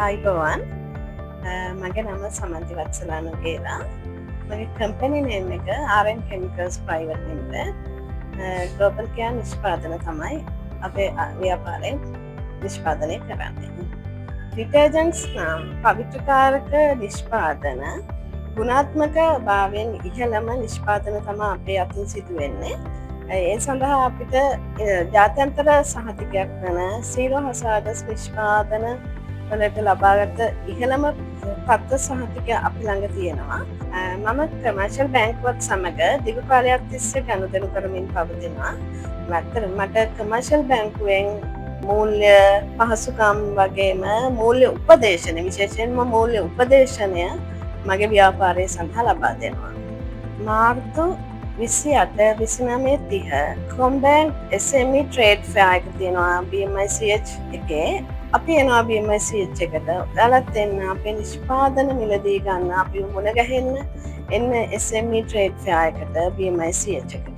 ආයිබෝවන් මගේ නම සමන්ති වත්සලානු කියලා. මගේ කම්පැනි නේම් එක RM Chemicals Private Limited. Global care නිෂ්පාදන තමයි අපේ ව්‍යාපාරයෙන් නිෂ්පාදනය කරන්නේ. ඩිටර්ජන්ට්ස් නම් පවිත්‍රකාරක නිෂ්පාදන ගුණාත්මක භාවයෙන් ඉහළම නිෂ්පාදන තමා අපේ අතින් සිදුවෙන්නේ. ඒ සඳහා අපිට ජාත්‍යන්තර සහතිකයක් වන සීරෝ හසාඩස් නිෂ්පාදන වලට ලබාගත ඉහළම පත්ත සහතිකය අපි ළඟ තියෙනවා. මම කමර්ෂල් බැංකුවත් සමග දිගු කාලයක් තිස්සේ ගනුදෙනු කරමින් පවතිනවා. මට කමර්ෂල් බැංකුවෙන් මූල්‍ය පහසුකම් වගේම මූල්‍ය උපදේශනය විශේෂයෙන්ම මූල්‍ය උපදේශනය මගේ ව්‍යාපාරය සඳහා ලබා දෙනවා. මාර්තු 28-29-30 කොම්බැංක් SME ට්‍රේඩ් ෆෙයා එක තියෙනවා BMICH එකේ. අපි එනවා BMICH එකට. ඔයාලත් එන්න අපේ නිෂ්පාදන මිලදී ගන්න අපි මුණ ගැහෙන්න එන්න SME ට්‍රේඩ් ෆෙයා එකට BMICH එකට.